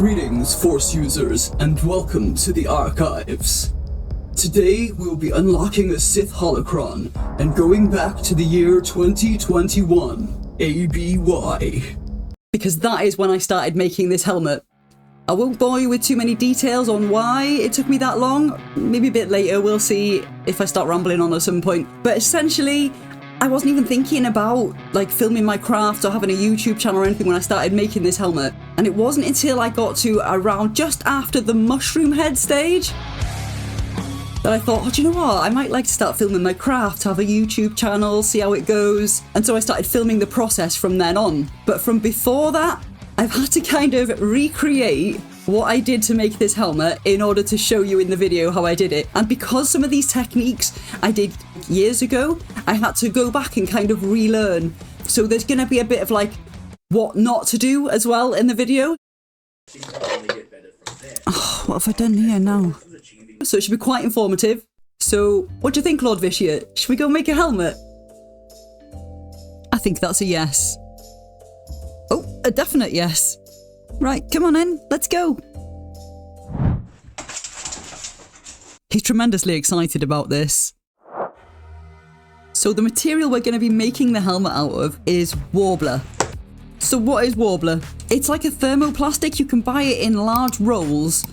Greetings, Force users, and welcome to the archives. Today, we'll be unlocking a Sith holocron and going back to the year 2021, ABY. Because that is when I started making this helmet. I won't bore you with too many details on why it took me that long. Maybe a bit later, we'll see if I start rambling on at some point. But essentially, I wasn't even thinking about filming my craft or having a YouTube channel or anything when I started making this helmet. And it wasn't until I got to around just after the mushroom head stage that I thought, oh, do you know what? I might like to start filming my craft, have a YouTube channel, see how it goes. And so I started filming the process from then on. But from before that, I've had to kind of recreate what I did to make this helmet in order to show you in the video how I did it. And because some of these techniques I did years ago, I had to go back and kind of relearn. So there's going to be a bit of what not to do as well in the video. Oh, what have I done here now? So it should be quite informative. So what do you think, Lord Vitiate? Should we go make a helmet? I think that's a yes. Oh, a definite yes. Right, come on in, let's go. He's tremendously excited about this. So the material we're going to be making the helmet out of is Worbla. So what is Worbla? It's like a thermoplastic. You can buy it in large rolls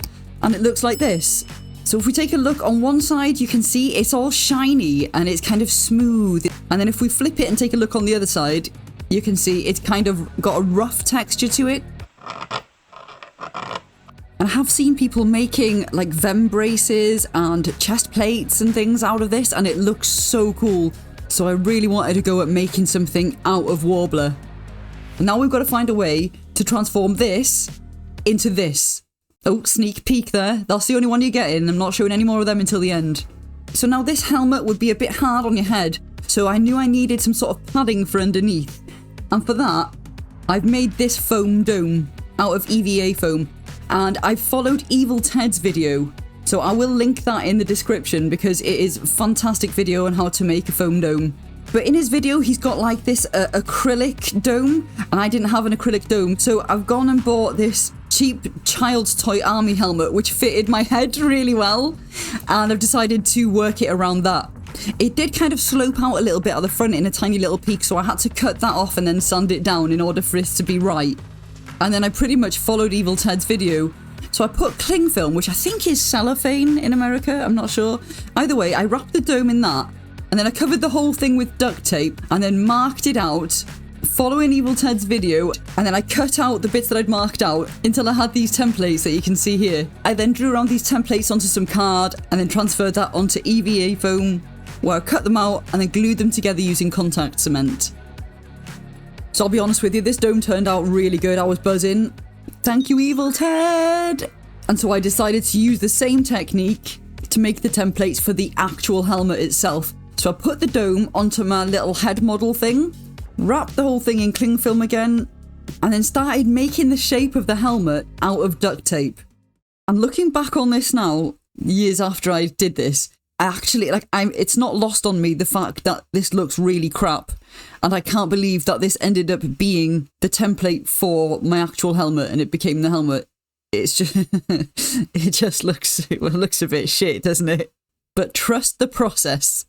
and it looks like this. So if we take a look on one side, you can see it's all shiny and it's kind of smooth. And then if we flip it and take a look on the other side, you can see it's kind of got a rough texture to it. And I have seen people making Vem braces and chest plates and things out of this, and it looks so cool. So I really wanted to go at making something out of Worbla. And now we've got to find a way to transform this into this. Oh, sneak peek there. That's the only one you're getting. I'm not showing any more of them until the end. So now this helmet would be a bit hard on your head. So I knew I needed some sort of padding for underneath. And for that, I've made this foam dome out of EVA foam. And I've followed Evil Ted's video. So I will link that in the description because it is a fantastic video on how to make a foam dome. But in his video, he's got this acrylic dome, and I didn't have an acrylic dome. So I've gone and bought this cheap child's toy army helmet, which fitted my head really well. And I've decided to work it around that. It did kind of slope out a little bit at the front in a tiny little peak, so I had to cut that off and then sand it down in order for it to be right. And then I pretty much followed Evil Ted's video. So I put cling film, which I think is cellophane in America, I'm not sure. Either way, I wrapped the dome in that, and then I covered the whole thing with duct tape, and then marked it out, following Evil Ted's video, and then I cut out the bits that I'd marked out until I had these templates that you can see here. I then drew around these templates onto some card, and then transferred that onto EVA foam, where I cut them out and then glued them together using contact cement. So I'll be honest with you, this dome turned out really good. I was buzzing. Thank you, Evil Ted! And so I decided to use the same technique to make the templates for the actual helmet itself. So I put the dome onto my little head model thing, wrapped the whole thing in cling film again, and then started making the shape of the helmet out of duct tape. And looking back on this now, years after I did this, I actually, it's not lost on me the fact that this looks really crap. And I can't believe that this ended up being the template for my actual helmet and it became the helmet. It's just, it looks a bit shit, doesn't it? But trust the process.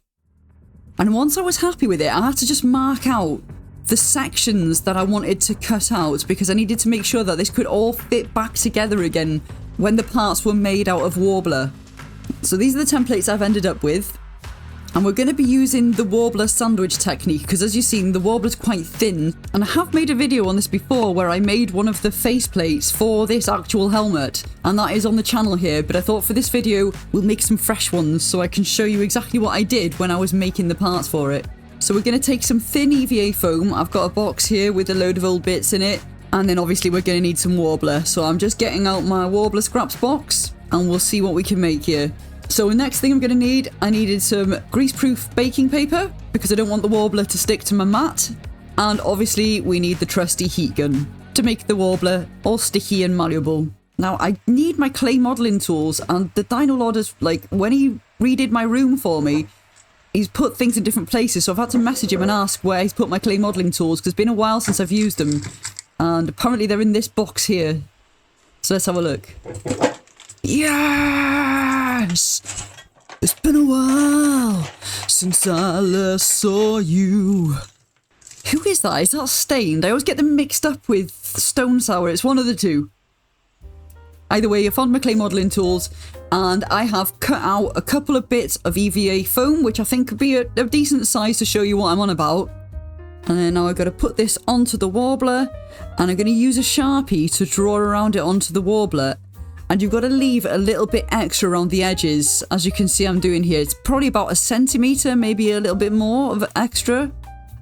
And once I was happy with it, I had to just mark out the sections that I wanted to cut out because I needed to make sure that this could all fit back together again when the parts were made out of Worbla. So these are the templates I've ended up with. And we're going to be using the Worbla sandwich technique because as you've seen, the Worbla's quite thin. And I have made a video on this before where I made one of the faceplates for this actual helmet. And that is on the channel here. But I thought for this video, we'll make some fresh ones so I can show you exactly what I did when I was making the parts for it. So we're going to take some thin EVA foam. I've got a box here with a load of old bits in it. And then obviously we're going to need some Worbla. So I'm just getting out my Worbla scraps box and we'll see what we can make here. So the next thing I'm going to need, I needed some greaseproof baking paper because I don't want the Worbla to stick to my mat. And obviously we need the trusty heat gun to make the Worbla all sticky and malleable. Now I need my clay modelling tools and the Dino Lord has, when he redid my room for me, he's put things in different places. So I've had to message him and ask where he's put my clay modelling tools because it's been a while since I've used them. And apparently they're in this box here. So let's have a look. Yes! It's been a while since I last saw you. Who is that? Is that Stained? I always get them mixed up with Stone Sour. It's one of the two. Either way, I found my clay modelling tools and I have cut out a couple of bits of EVA foam, which I think could be a decent size to show you what I'm on about. And then now I've got to put this onto the Worbla and I'm going to use a Sharpie to draw around it onto the Worbla. And you've got to leave a little bit extra around the edges. As you can see I'm doing here, it's probably about 1 centimetre, maybe a little bit more of extra.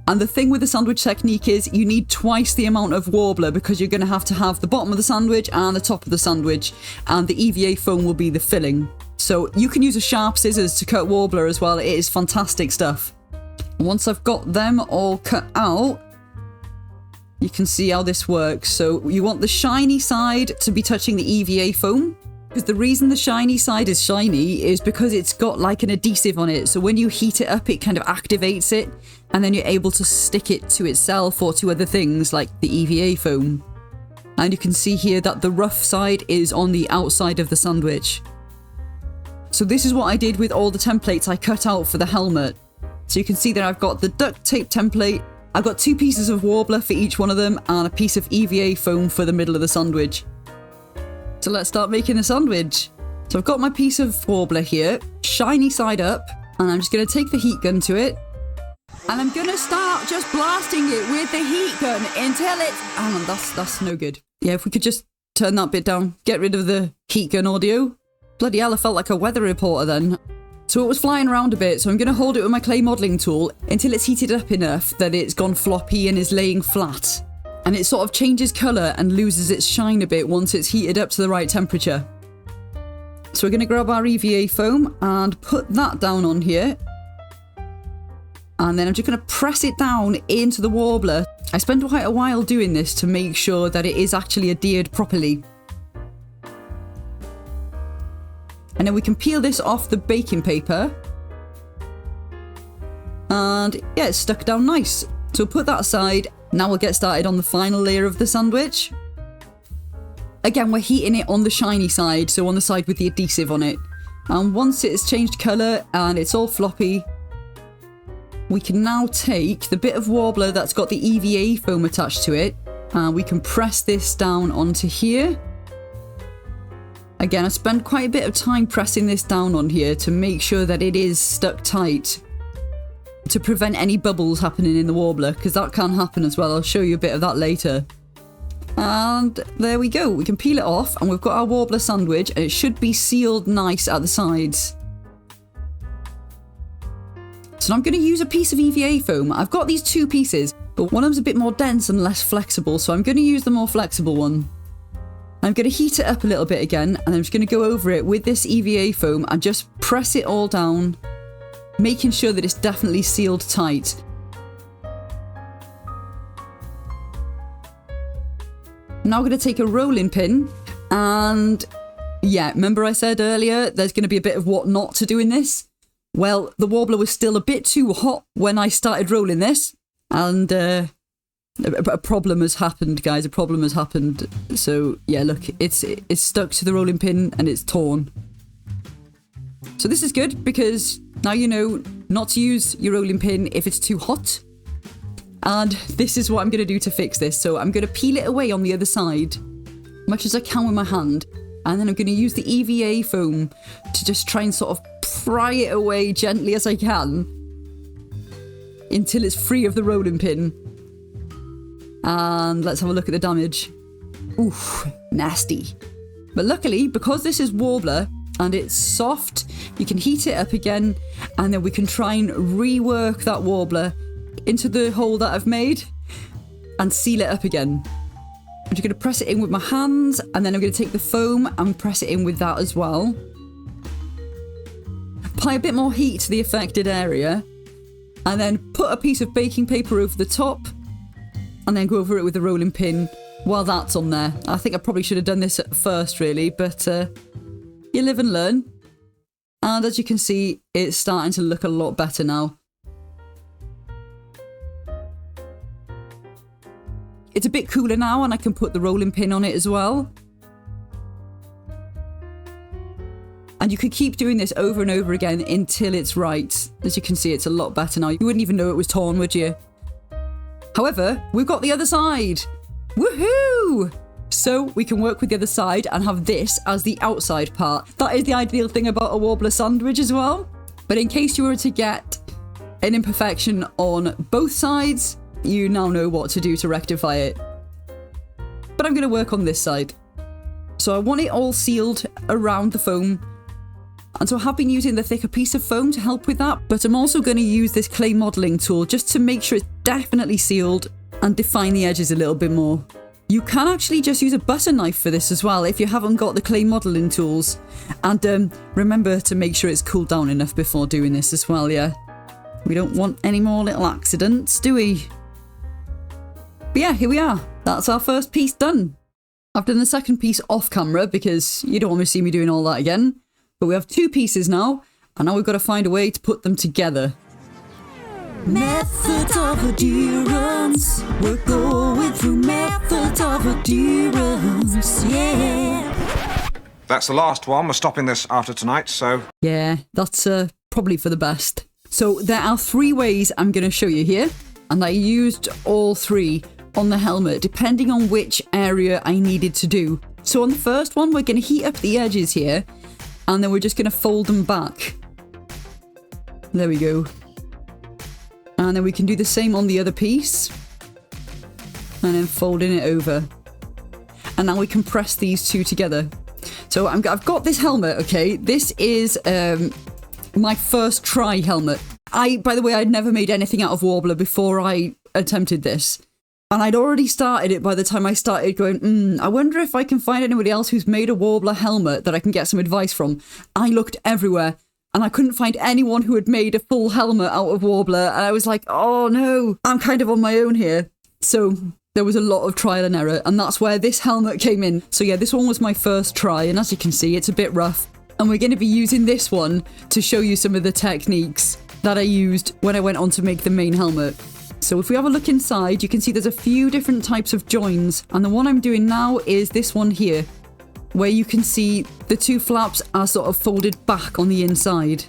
And the thing with the sandwich technique is you need twice the amount of Worbla because you're going to have the bottom of the sandwich and the top of the sandwich. And the EVA foam will be the filling. So you can use a sharp scissors to cut Worbla as well. It is fantastic stuff. Once I've got them all cut out, you can see how this works. So you want the shiny side to be touching the EVA foam. Because the reason the shiny side is shiny is because it's got like an adhesive on it. So when you heat it up, it kind of activates it. And then you're able to stick it to itself or to other things like the EVA foam. And you can see here that the rough side is on the outside of the sandwich. So this is what I did with all the templates I cut out for the helmet. So you can see that I've got the duct tape template. I've got 2 pieces of Worbla for each one of them and a piece of EVA foam for the middle of the sandwich. So let's start making the sandwich. So I've got my piece of Worbla here, shiny side up, and I'm just going to take the heat gun to it. And I'm going to start just blasting it with the heat gun until it's... Hang on, that's no good. Yeah, if we could just turn that bit down, get rid of the heat gun audio. Bloody hell, I felt like a weather reporter then. So it was flying around a bit, so I'm going to hold it with my clay modelling tool until it's heated up enough that it's gone floppy and is laying flat. And it sort of changes colour and loses its shine a bit once it's heated up to the right temperature. So we're going to grab our EVA foam and put that down on here. And then I'm just going to press it down into the Worbla. I spent quite a while doing this to make sure that it is actually adhered properly. And then we can peel this off the baking paper. And yeah, it's stuck down nice. So we'll put that aside. Now we'll get started on the final layer of the sandwich. Again, we're heating it on the shiny side, so on the side with the adhesive on it. And once it's changed colour and it's all floppy, we can now take the bit of Worbla that's got the EVA foam attached to it, and we can press this down onto here. Again, I spent quite a bit of time pressing this down on here to make sure that it is stuck tight, to prevent any bubbles happening in the Worbla, because that can happen as well. I'll show you a bit of that later. And there we go. We can peel it off and we've got our Worbla sandwich, and it should be sealed nice at the sides. So I'm going to use a piece of EVA foam. I've got these 2 pieces, but one of them's a bit more dense and less flexible, so I'm going to use the more flexible one. I'm going to heat it up a little bit again, and I'm just going to go over it with this EVA foam and just press it all down, making sure that it's definitely sealed tight. Now I'm going to take a rolling pin, and yeah, remember I said earlier there's going to be a bit of what not to do in this? Well, the Worbla was still a bit too hot when I started rolling this, and a problem has happened, guys. A problem has happened. So yeah, look, it's stuck to the rolling pin and it's torn. So this is good because now you know not to use your rolling pin if it's too hot. And this is what I'm going to do to fix this. So I'm going to peel it away on the other side, much as I can with my hand. And then I'm going to use the EVA foam to just try and sort of pry it away gently as I can until it's free of the rolling pin. And let's have a look at the damage. Oof, nasty. But luckily, because this is Worbla and it's soft, you can heat it up again, and then we can try and rework that Worbla into the hole that I've made and seal it up again. I'm just going to press it in with my hands, and then I'm going to take the foam and press it in with that as well. Apply a bit more heat to the affected area, and then put a piece of baking paper over the top, and then go over it with a rolling pin while that's on there. I think I probably should have done this at first, really, but you live and learn. And as you can see, it's starting to look a lot better now. It's a bit cooler now, and I can put the rolling pin on it as well. And you could keep doing this over and over again until it's right. As you can see, it's a lot better now. You wouldn't even know it was torn, would you? However, we've got the other side. Woohoo! So we can work with the other side and have this as the outside part. That is the ideal thing about a Worbla sandwich as well. But in case you were to get an imperfection on both sides, you now know what to do to rectify it. But I'm going to work on this side. So I want it all sealed around the foam. And so I have been using the thicker piece of foam to help with that. But I'm also going to use this clay modelling tool just to make sure it's definitely sealed and define the edges a little bit more. You can actually just use a butter knife for this as well if you haven't got the clay modelling tools. And remember to make sure it's cooled down enough before doing this as well, yeah? We don't want any more little accidents, do we? But yeah, here we are. That's our first piece done. I've done the second piece off camera because you don't want to see me doing all that again. But we have two pieces now, and now we've got to find a way to put them together. Methods of adherence. We're going through methods of adherence, yeah. That's the last one. We're stopping this after tonight, so... Yeah, that's probably for the best. So there are 3 ways I'm going to show you here, and I used all 3 on the helmet, depending on which area I needed to do. So on the first one, we're going to heat up the edges here, and then we're just going to fold them back. There we go. And then we can do the same on the other piece. And then folding it over. And now we can press these 2 together. So I've got this helmet, okay? This is my first try helmet. By the way, I'd never made anything out of Worbla before I attempted this. And I'd already started it by the time I started going, I wonder if I can find anybody else who's made a Worbla helmet that I can get some advice from. I looked everywhere. And I couldn't find anyone who had made a full helmet out of Worbla. And I was like, oh no, I'm kind of on my own here. So there was a lot of trial and error. And that's where this helmet came in. So yeah, this one was my first try. And as you can see, it's a bit rough. And we're going to be using this one to show you some of the techniques that I used when I went on to make the main helmet. So if we have a look inside, you can see there's a few different types of joins. And the one I'm doing now is this one here, where you can see the 2 flaps are sort of folded back on the inside.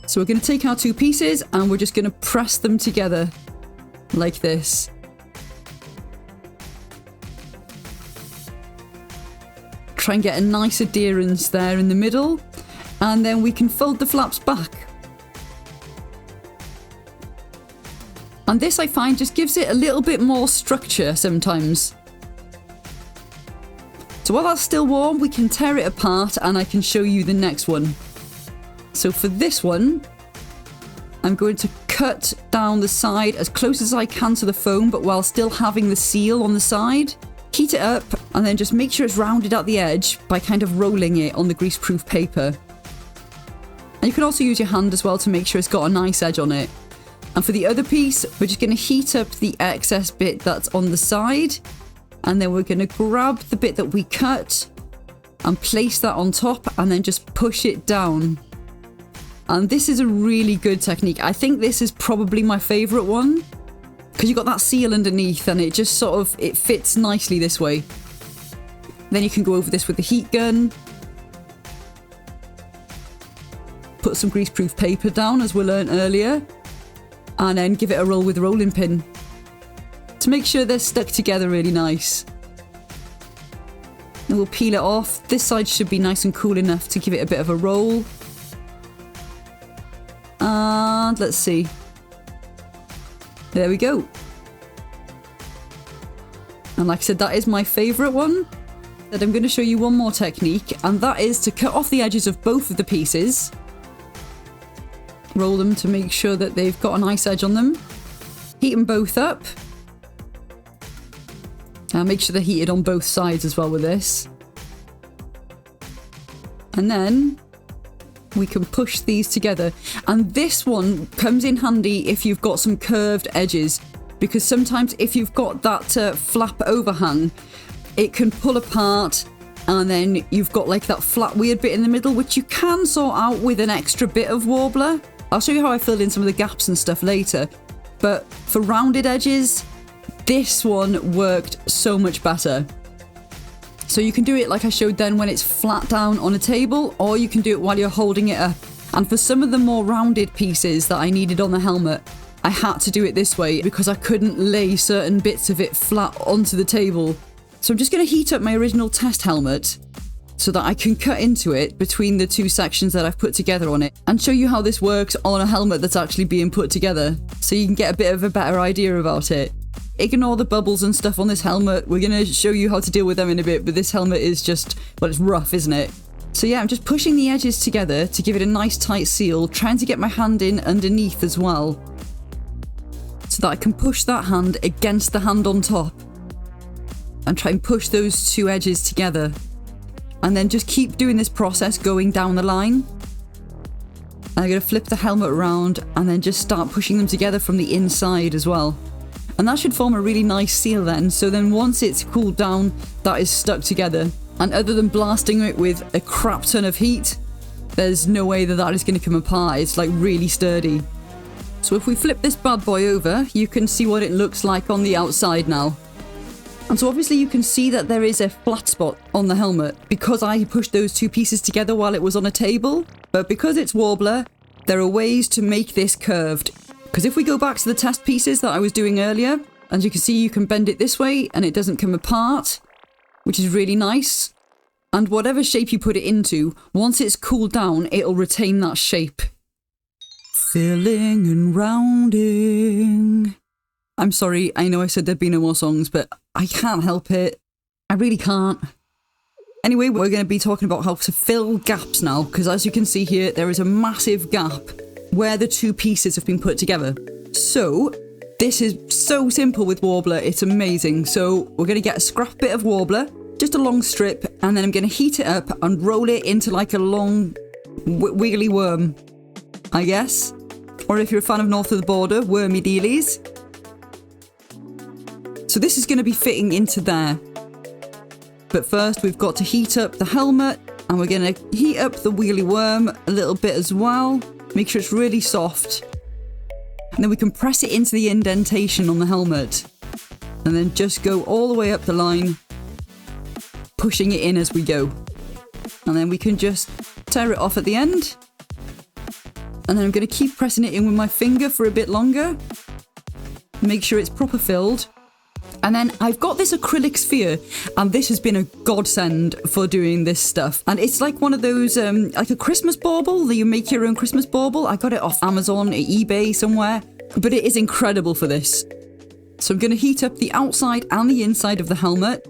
So we're going to take our 2 pieces and we're just going to press them together like this. Try and get a nice adherence there in the middle, and then we can fold the flaps back. And this, I find, just gives it a little bit more structure sometimes. So while that's still warm, we can tear it apart and I can show you the next one. So for this one, I'm going to cut down the side as close as I can to the foam, but while still having the seal on the side. Heat it up and then just make sure it's rounded at the edge by kind of rolling it on the greaseproof paper. And you can also use your hand as well to make sure it's got a nice edge on it. And for the other piece, we're just going to heat up the excess bit that's on the side. And then we're going to grab the bit that we cut and place that on top and then just push it down. And this is a really good technique. I think this is probably my favourite one because you've got that seal underneath and it just sort of, it fits nicely this way. Then you can go over this with the heat gun. Put some greaseproof paper down as we learned earlier. And then give it a roll with a rolling pin to make sure they're stuck together really nice. Then we'll peel it off. This side should be nice and cool enough to give it a bit of a roll. And let's see. There we go. And like I said, that is my favourite one. But I'm going to show you one more technique, and that is to cut off the edges of both of the pieces. Roll them to make sure that they've got a nice edge on them. Heat them both up. And make sure they're heated on both sides as well with this. And then we can push these together. And this one comes in handy if you've got some curved edges, because sometimes if you've got that flap overhang, it can pull apart and then you've got like that flat weird bit in the middle, which you can sort out with an extra bit of Worbla. I'll show you how I filled in some of the gaps and stuff later. But for rounded edges, this one worked so much better. So you can do it like I showed then when it's flat down on a table, or you can do it while you're holding it up. And for some of the more rounded pieces that I needed on the helmet, I had to do it this way because I couldn't lay certain bits of it flat onto the table. So I'm just going to heat up my original test helmet so that I can cut into it between the two sections that I've put together on it and show you how this works on a helmet that's actually being put together so you can get a bit of a better idea about it. Ignore the bubbles and stuff on this helmet. We're going to show you how to deal with them in a bit, but this helmet is just, well, it's rough, isn't it? So yeah, I'm just pushing the edges together to give it a nice tight seal, trying to get my hand in underneath as well, so that I can push that hand against the hand on top and try and push those two edges together. And then just keep doing this process going down the line. And I'm going to flip the helmet around and then just start pushing them together from the inside as well. And that should form a really nice seal then. So then once it's cooled down, that is stuck together. And other than blasting it with a crap ton of heat, there's no way that that is going to come apart. It's like really sturdy. So if we flip this bad boy over, you can see what it looks like on the outside now. And so obviously you can see that there is a flat spot on the helmet because I pushed those two pieces together while it was on a table. But because it's Worbla, there are ways to make this curved. Because if we go back to the test pieces that I was doing earlier, and you can see you can bend it this way and it doesn't come apart, which is really nice. And whatever shape you put it into, once it's cooled down, it'll retain that shape. Filling and rounding. I'm sorry, I know I said there'd be no more songs, but I can't help it. I really can't. Anyway, we're going to be talking about how to fill gaps now, because as you can see here, there is a massive gap where the two pieces have been put together. So, this is so simple with Worbla, it's amazing. So, we're going to get a scrap bit of Worbla, just a long strip, and then I'm going to heat it up and roll it into like a long wiggly worm, I guess. Or if you're a fan of North of the Border, wormy dealies. So this is going to be fitting into there. But first we've got to heat up the helmet, and we're going to heat up the wheelie worm a little bit as well. Make sure it's really soft. And then we can press it into the indentation on the helmet. And then just go all the way up the line, pushing it in as we go. And then we can just tear it off at the end. And then I'm going to keep pressing it in with my finger for a bit longer. Make sure it's proper filled. And then I've got this acrylic sphere, and this has been a godsend for doing this stuff. And it's like one of those, like a Christmas bauble, that you make your own Christmas bauble. I got it off Amazon, eBay, somewhere. But it is incredible for this. So I'm going to heat up the outside and the inside of the helmet.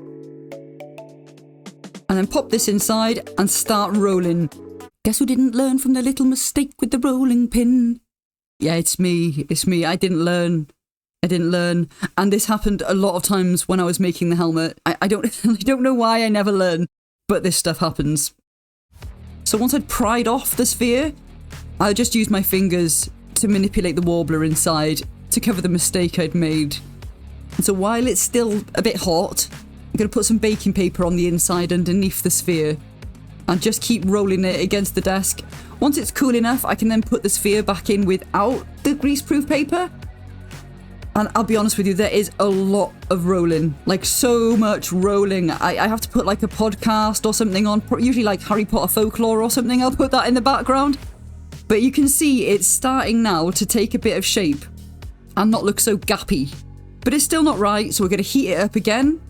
And then pop this inside and start rolling. Guess who didn't learn from their little mistake with the rolling pin? Yeah, it's me. It's me. I didn't learn. And this happened a lot of times when I was making the helmet. I don't know why I never learn, but this stuff happens. So once I'd pried off the sphere, I just used my fingers to manipulate the Worbla inside to cover the mistake I'd made. And so while it's still a bit hot, I'm going to put some baking paper on the inside underneath the sphere and just keep rolling it against the desk. Once it's cool enough, I can then put the sphere back in without the greaseproof paper. And I'll be honest with you, there is a lot of rolling, like so much rolling. I have to put like a podcast or something on, usually like Harry Potter folklore or something. I'll put that in the background. But you can see it's starting now to take a bit of shape and not look so gappy. But it's still not right, so we're going to heat it up again,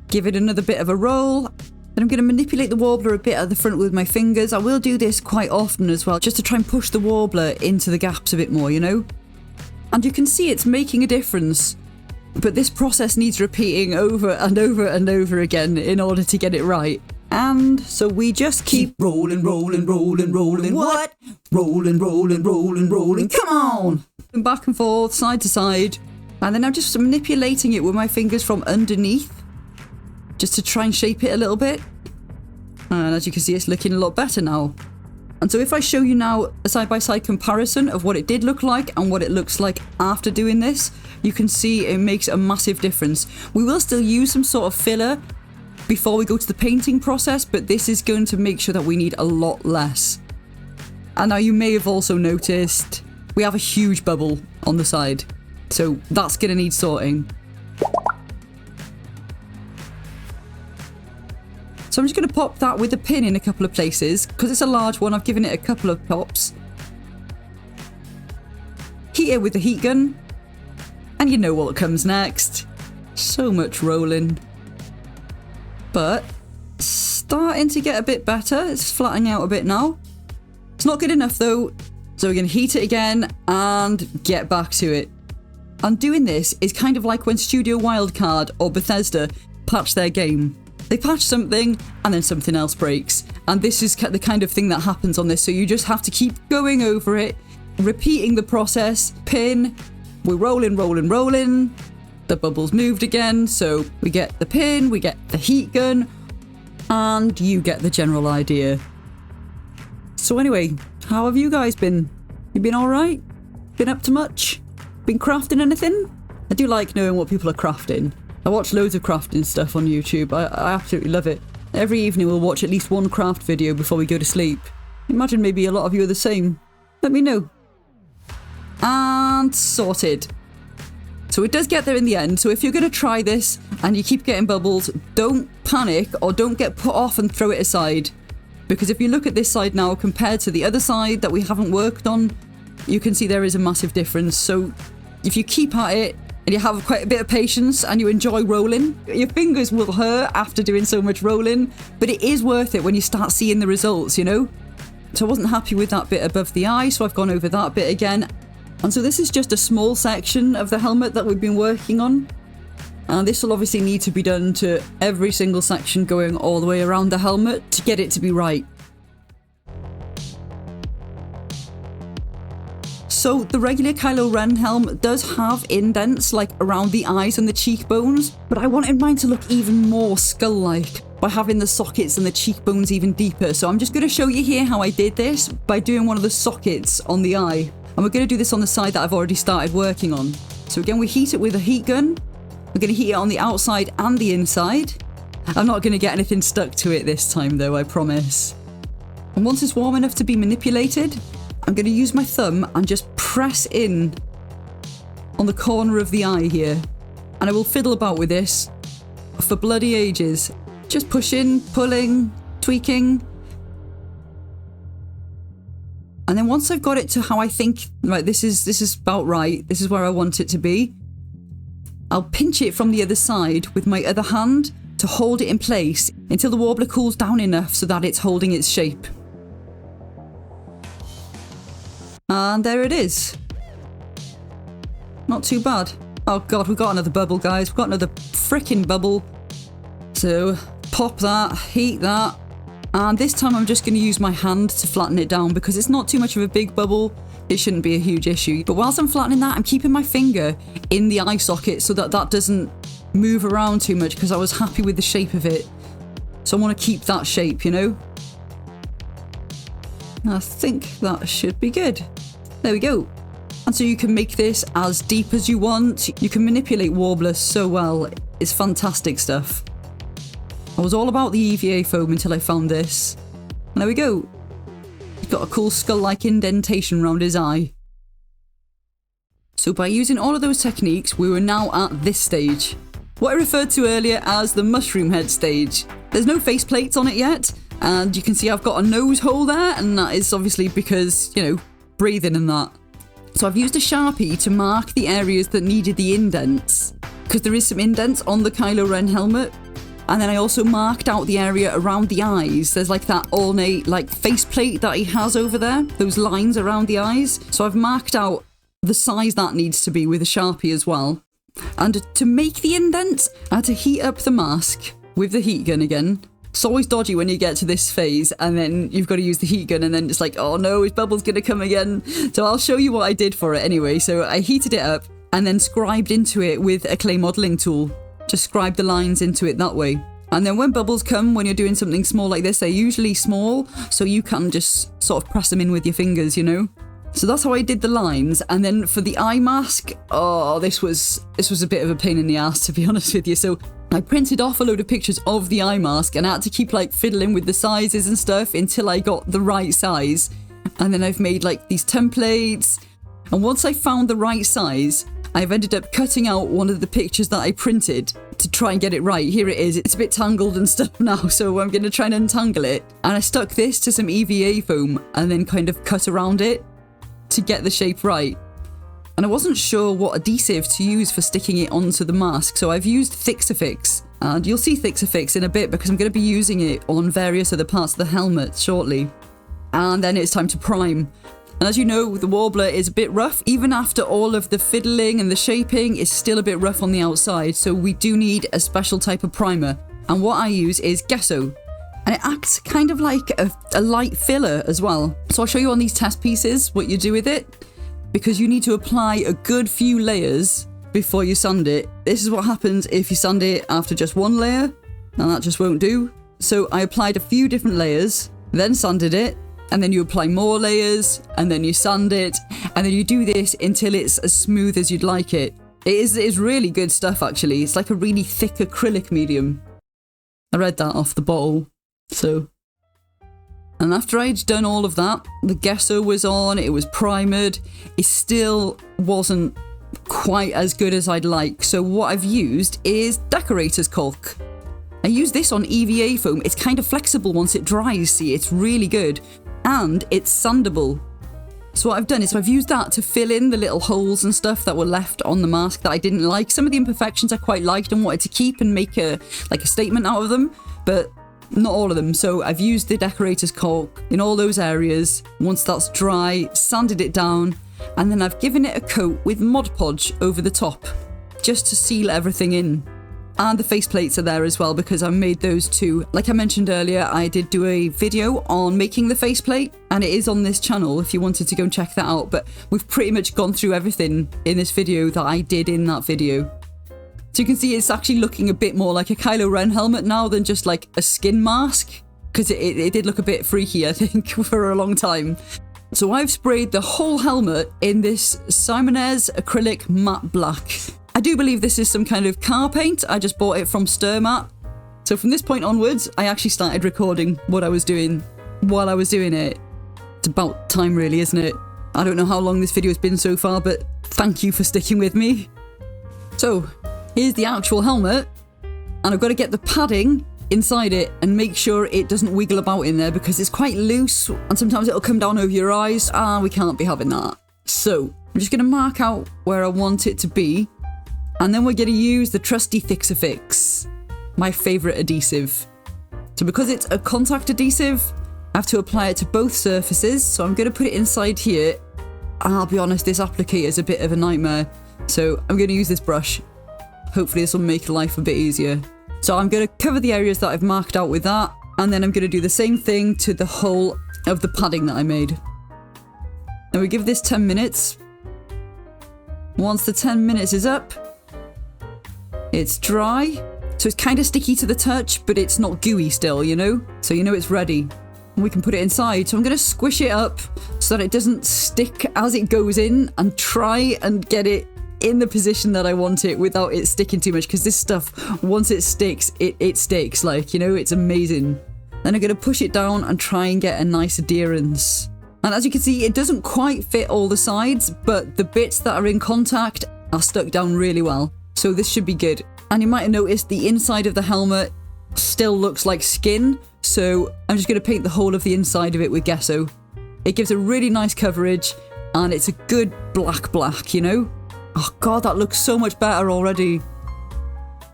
give it another bit of a roll. Then I'm going to manipulate the Worbla a bit at the front with my fingers. I will do this quite often as well, just to try and push the Worbla into the gaps a bit more, you know? And you can see it's making a difference. But this process needs repeating over and over and over again in order to get it right. And so we just keep rolling. What? Rolling. Come on! And back and forth, side to side. And then I'm just manipulating it with my fingers from underneath, just to try and shape it a little bit. And as you can see, it's looking a lot better now. And so if I show you now a side-by-side comparison of what it did look like and what it looks like after doing this, you can see it makes a massive difference. We will still use some sort of filler before we go to the painting process, but this is going to make sure that we need a lot less. And now you may have also noticed we have a huge bubble on the side, so that's going to need sorting. So I'm just going to pop that with a pin in a couple of places. Because it's a large one, I've given it a couple of pops. Heat it with the heat gun. And you know what comes next. So much rolling. But starting to get a bit better. It's flattening out a bit now. It's not good enough though. So we're going to heat it again and get back to it. And doing this is kind of like when Studio Wildcard or Bethesda patch their game. They patch something and then something else breaks. And this is the kind of thing that happens on this. So you just have to keep going over it, repeating the process. Pin, we're rolling. The bubbles moved again. So we get the pin, we get the heat gun, and you get the general idea. So anyway, how have you guys been? You been alright? Been up to much? Been crafting anything? I do like knowing what people are crafting. I watch loads of crafting stuff on YouTube. I absolutely love it. Every evening we'll watch at least one craft video before we go to sleep. Imagine maybe a lot of you are the same. Let me know. And sorted. So it does get there in the end. So if you're going to try this and you keep getting bubbles, don't panic or don't get put off and throw it aside. Because if you look at this side now compared to the other side that we haven't worked on, you can see there is a massive difference. So if you keep at it and you have quite a bit of patience and you enjoy rolling, your fingers will hurt after doing so much rolling, but it is worth it when you start seeing the results, you know? So I wasn't happy with that bit above the eye, so I've gone over that bit again. And so this is just a small section of the helmet that we've been working on. And this will obviously need to be done to every single section going all the way around the helmet to get it to be right. So the regular Kylo Ren helm does have indents like around the eyes and the cheekbones, but I wanted mine to look even more skull-like by having the sockets and the cheekbones even deeper. So I'm just going to show you here how I did this by doing one of the sockets on the eye. And we're going to do this on the side that I've already started working on. So again, we heat it with a heat gun. We're going to heat it on the outside and the inside. I'm not going to get anything stuck to it this time though, I promise. And once it's warm enough to be manipulated, I'm going to use my thumb and just press in on the corner of the eye here. And I will fiddle about with this for bloody ages. Just pushing, pulling, tweaking. And then once I've got it to how I think, right, this is about right, this is where I want it to be, I'll pinch it from the other side with my other hand to hold it in place until the Worbla cools down enough so that it's holding its shape. And there it is. Not too bad. Oh god, we've got another bubble, guys. We've got another freaking bubble. So, pop that, heat that. And this time I'm just going to use my hand to flatten it down because it's not too much of a big bubble. It shouldn't be a huge issue. But whilst I'm flattening that, I'm keeping my finger in the eye socket so that that doesn't move around too much because I was happy with the shape of it. So I want to keep that shape, you know? I think that should be good. There we go. And so you can make this as deep as you want. You can manipulate Worbla so well. It's fantastic stuff. I was all about the EVA foam until I found this. And there we go. He's got a cool skull-like indentation around his eye. So by using all of those techniques, we were now at this stage. What I referred to earlier as the mushroom head stage. There's no faceplates on it yet. And you can see I've got a nose hole there. And that is obviously because, you know, breathing and that. So I've used a Sharpie to mark the areas that needed the indents. Because there is some indents on the Kylo Ren helmet. And then I also marked out the area around the eyes. There's like that ornate like faceplate that he has over there. Those lines around the eyes. So I've marked out the size that needs to be with a Sharpie as well. And to make the indents, I had to heat up the mask with the heat gun again. It's always dodgy when you get to this phase and then you've got to use the heat gun and then it's like, oh no, his bubble's going to come again. So I'll show you what I did for it anyway. So I heated it up and then scribed into it with a clay modelling tool. Just scribe the lines into it that way. And then when bubbles come, when you're doing something small like this, they're usually small, so you can just sort of press them in with your fingers, you know? So that's how I did the lines. And then for the eye mask, oh, this was a bit of a pain in the ass, to be honest with you. So I printed off a load of pictures of the eye mask and I had to keep like fiddling with the sizes and stuff until I got the right size. And then I've made like these templates. And once I found the right size, I've ended up cutting out one of the pictures that I printed to try and get it right. Here it is. It's a bit tangled and stuff now, so I'm going to try and untangle it. And I stuck this to some EVA foam and then kind of cut around it to get the shape right. And I wasn't sure what adhesive to use for sticking it onto the mask, so I've used Fix-A-Fix. And you'll see Fix-A-Fix in a bit because I'm going to be using it on various other parts of the helmet shortly. And then it's time to prime. And as you know, the Worbla is a bit rough. Even after all of the fiddling and the shaping, it's still a bit rough on the outside, so we do need a special type of primer. And what I use is gesso. And it acts kind of like a light filler as well. So I'll show you on these test pieces what you do with it, because you need to apply a good few layers before you sand it. This is what happens if you sand it after just one layer, and that just won't do. So I applied a few different layers, then sanded it, and then you apply more layers, and then you sand it, and then you do this until it's as smooth as you'd like it. It is really good stuff, actually. It's like a really thick acrylic medium. I read that off the bottle, so. And after I'd done all of that, the gesso was on, it was primered, it still wasn't quite as good as I'd like. So what I've used is decorator's caulk. I use this on EVA foam. It's kind of flexible once it dries, see, it's really good. And it's sandable. So what I've done is I've used that to fill in the little holes and stuff that were left on the mask that I didn't like. Some of the imperfections I quite liked and wanted to keep and make a statement out of them, but not all of them. So I've used the decorator's caulk in all those areas. Once that's dry, sanded it down, and then I've given it a coat with Mod Podge over the top, just to seal everything in. And the faceplates are there as well because I made those too. Like I mentioned earlier, I did do a video on making the faceplate, and it is on this channel if you wanted to go and check that out. But we've pretty much gone through everything in this video that I did in that video. So you can see it's actually looking a bit more like a Kylo Ren helmet now than just like a skin mask, because it did look a bit freaky, I think, for a long time. So I've sprayed the whole helmet in this Simonez acrylic matte black. I do believe this is some kind of car paint. I just bought it from Sturmat. So from this point onwards, I actually started recording what I was doing while I was doing it. It's about time really, isn't it? I don't know how long this video has been so far, but thank you for sticking with me. So here's the actual helmet, and I've got to get the padding inside it and make sure it doesn't wiggle about in there because it's quite loose and sometimes it'll come down over your eyes. We can't be having that. So I'm just going to mark out where I want it to be. And then we're going to use the trusty Fix-A-Fix, my favourite adhesive. So because it's a contact adhesive, I have to apply it to both surfaces. So I'm going to put it inside here. And I'll be honest, this applicator is a bit of a nightmare. So I'm going to use this brush. Hopefully this will make life a bit easier. So I'm going to cover the areas that I've marked out with that. And then I'm going to do the same thing to the whole of the padding that I made. Now we give this 10 minutes. Once the 10 minutes is up, it's dry, so it's kind of sticky to the touch, but it's not gooey still, you know? So you know it's ready. And we can put it inside. So I'm going to squish it up so that it doesn't stick as it goes in and try and get it in the position that I want it without it sticking too much, because this stuff, once it sticks, it sticks, like, you know, it's amazing. Then I'm going to push it down and try and get a nice adherence. And as you can see, it doesn't quite fit all the sides, but the bits that are in contact are stuck down really well. So this should be good. And you might have noticed the inside of the helmet still looks like skin. So I'm just going to paint the whole of the inside of it with gesso. It gives a really nice coverage and it's a good black, you know? Oh God, that looks so much better already.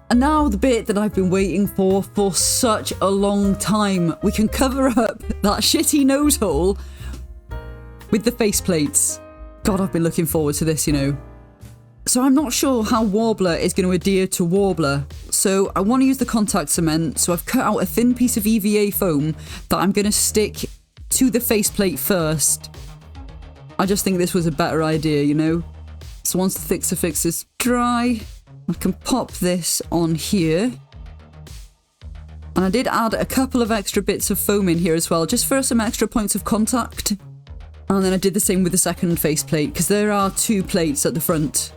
And now the bit that I've been waiting for such a long time. We can cover up that shitty nose hole with the faceplates. God, I've been looking forward to this, you know. So I'm not sure how Worbla is going to adhere to Worbla. So I want to use the contact cement. So I've cut out a thin piece of EVA foam that I'm going to stick to the faceplate first. I just think this was a better idea, you know. So once the Fix-A-Fix is dry, I can pop this on here. And I did add a couple of extra bits of foam in here as well, just for some extra points of contact. And then I did the same with the second faceplate, because there are two plates at the front.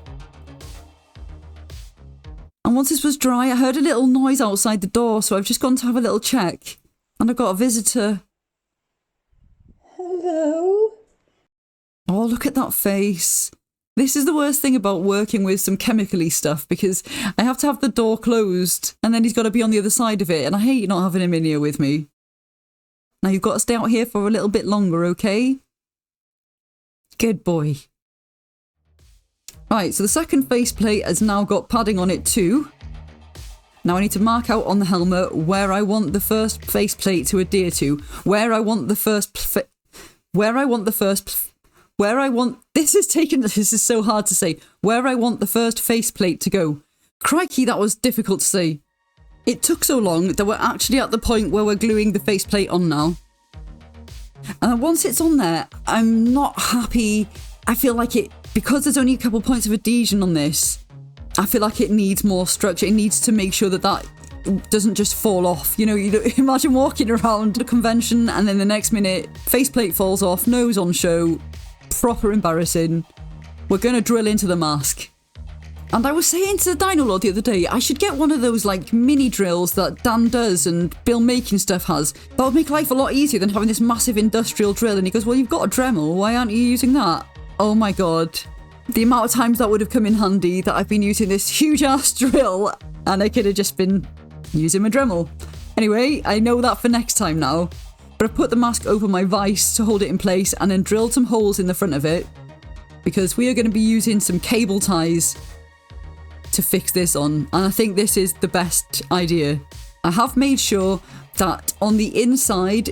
And once this was dry, I heard a little noise outside the door, so I've just gone to have a little check. And I got a visitor. Hello? Oh, look at that face. This is the worst thing about working with some chemically stuff, because I have to have the door closed and then he's got to be on the other side of it, and I hate not having him in here with me. Now you've got to stay out here for a little bit longer, okay? Good boy. Right, so the second faceplate has now got padding on it too. Now I need to mark out on the helmet where I want the first faceplate to adhere to, this is so hard to say, where I want the first faceplate to go. Crikey, that was difficult to say. It took so long that we're actually at the point where we're gluing the faceplate on now. And once it's on there, I'm not happy. I feel like because there's only a couple points of adhesion on this, I feel like it needs more structure. It needs to make sure that doesn't just fall off. You know, imagine walking around a convention and then the next minute, faceplate falls off, nose on show, proper embarrassing. We're going to drill into the mask. And I was saying to the Dino Lord the other day, I should get one of those like mini drills that Dan does and Bill Making Stuff has. That would make life a lot easier than having this massive industrial drill. And he goes, well, you've got a Dremel, why aren't you using that? Oh my god. The amount of times that would have come in handy that I've been using this huge ass drill and I could have just been using my Dremel. Anyway, I know that for next time now. But I've put the mask over my vise to hold it in place and then drilled some holes in the front of it, because we are going to be using some cable ties to fix this on, and I think this is the best idea. I have made sure that on the inside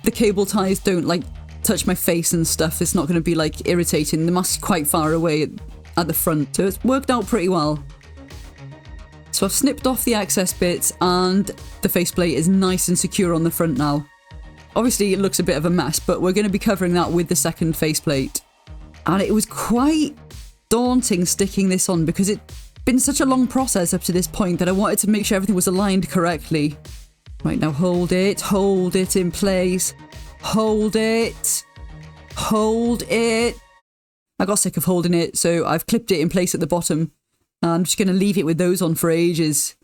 the cable ties don't like touch my face and stuff. It's not going to be like irritating. The mask's quite far away at the front, so it's worked out pretty well. So I've snipped off the excess bits and the faceplate is nice and secure on the front now. Obviously it looks a bit of a mess, but we're going to be covering that with the second faceplate. And it was quite daunting sticking this on because it's been such a long process up to this point that I wanted to make sure everything was aligned correctly. Right, now hold it in place. Hold it. I got sick of holding it, so I've clipped it in place at the bottom. I'm just going to leave it with those on for ages.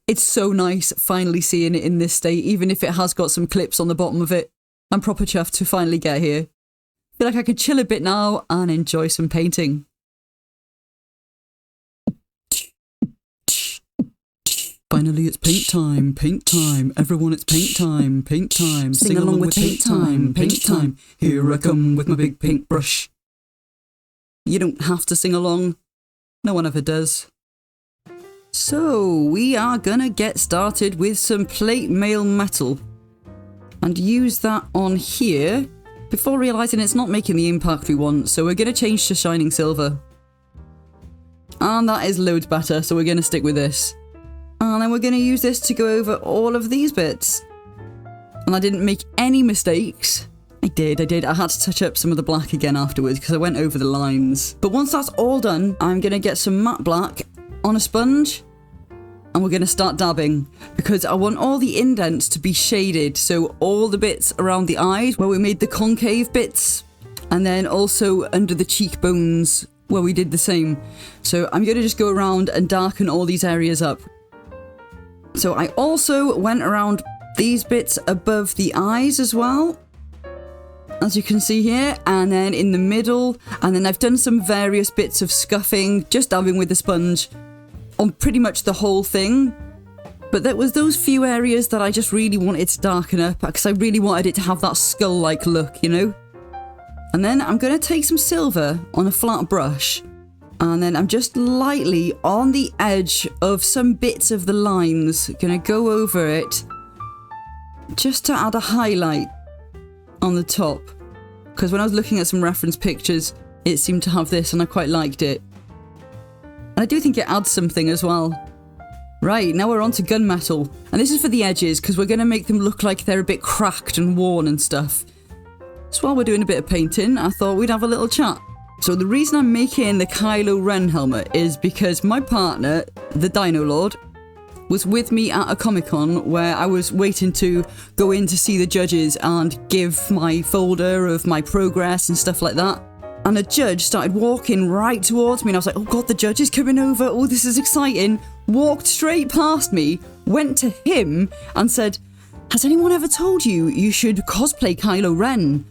It's so nice finally seeing it in this state, even if it has got some clips on the bottom of it. I'm proper chuffed to finally get here. Feel like I could chill a bit now and enjoy some painting. Finally, it's paint time. Everyone, it's paint time. Sing along with paint time. Here I come with my big paintbrush. You don't have to sing along. No one ever does. So, we are gonna get started with some plate mail metal. And use that on here, before realising it's not making the impact we want, so we're gonna change to shining silver. And that is loads better, so we're gonna stick with this. And then we're going to use this to go over all of these bits. And I didn't make any mistakes. I did. I had to touch up some of the black again afterwards because I went over the lines. But once that's all done, I'm going to get some matte black on a sponge. And we're going to start dabbing. Because I want all the indents to be shaded. So all the bits around the eyes where we made the concave bits. And then also under the cheekbones where we did the same. So I'm going to just go around and darken all these areas up. So I also went around these bits above the eyes as well, as you can see here, and then in the middle, and then I've done some various bits of scuffing, just dabbing with the sponge on pretty much the whole thing. But there was those few areas that I just really wanted to darken up because I really wanted it to have that skull-like look, you know? And then I'm going to take some silver on a flat brush. And then I'm just lightly on the edge of some bits of the lines, gonna go over it just to add a highlight on the top. Because when I was looking at some reference pictures, it seemed to have this and I quite liked it. And I do think it adds something as well. Right, now we're on to gunmetal. And this is for the edges because we're gonna make them look like they're a bit cracked and worn and stuff. So while we're doing a bit of painting, I thought we'd have a little chat. So the reason I'm making the Kylo Ren helmet is because my partner, the Dino Lord, was with me at a Comic-Con where I was waiting to go in to see the judges and give my folder of my progress and stuff like that. And a judge started walking right towards me and I was like, oh god, the judge is coming over, oh this is exciting. Walked straight past me, went to him and said, has anyone ever told you you should cosplay Kylo Ren?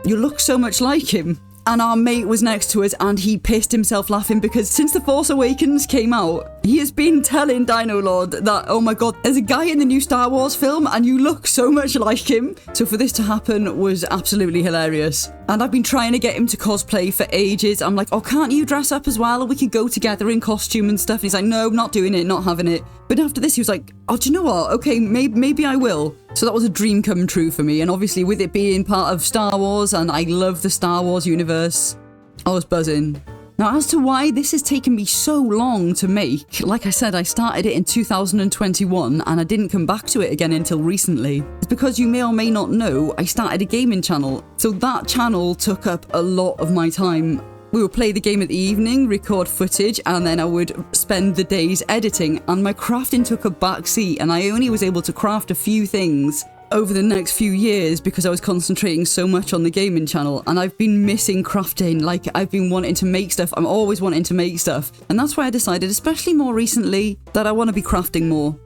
You look so much like him. and our mate was next to us and he pissed himself laughing because since The Force Awakens came out, he has been telling Dino Lord that, oh my god, there's a guy in the new Star Wars film and you look so much like him. So for this to happen was absolutely hilarious. And I've been trying to get him to cosplay for ages. I'm like, oh, can't you dress up as well? We could go together in costume and stuff. And he's like, no, not doing it, not having it. But after this, he was like, oh, do you know what? Okay, maybe I will. So that was a dream come true for me. And obviously with it being part of Star Wars and I love the Star Wars universe, I was buzzing. Now, as to why this has taken me so long to make, like I said, I started it in 2021 and I didn't come back to it again until recently. It's because you may or may not know, I started a gaming channel. So that channel took up a lot of my time. We would play the game at the evening, record footage, and then I would spend the days editing. And my crafting took a back seat and I only was able to craft a few things over the next few years because I was concentrating so much on the gaming channel, and I've been missing crafting. Like, I've been wanting to make stuff. I'm always wanting to make stuff, and that's why I decided, especially more recently, that I want to be crafting more.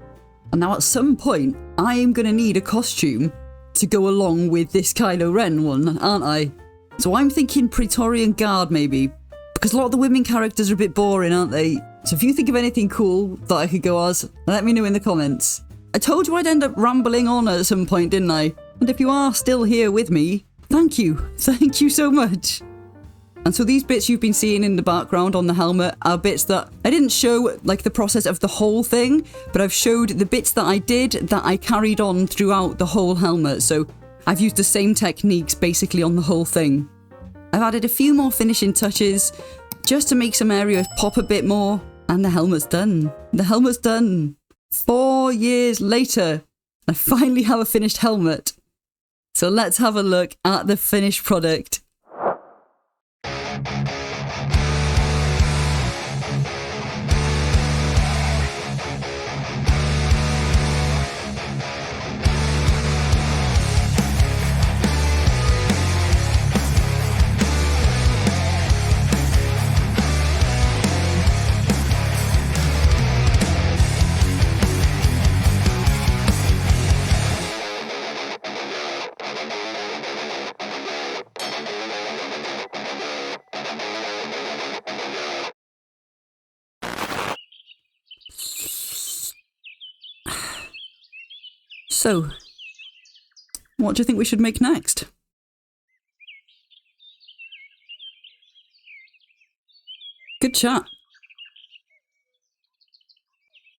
And now at some point I am going to need a costume to go along with this Kylo Ren one, aren't I? So I'm thinking Praetorian Guard maybe, because a lot of the women characters are a bit boring, aren't they? So if you think of anything cool that I could go as, let me know in the comments. I told you I'd end up rambling on at some point, didn't I? And if you are still here with me, thank you. Thank you so much. And so these bits you've been seeing in the background on the helmet are bits that I didn't show, like the process of the whole thing, but I've showed the bits that I did that I carried on throughout the whole helmet. So I've used the same techniques basically on the whole thing. I've added a few more finishing touches just to make some areas pop a bit more, and the helmet's done. The helmet's done. 4 years later, I finally have a finished helmet. So let's have a look at the finished product. So, what do you think we should make next? Good chat.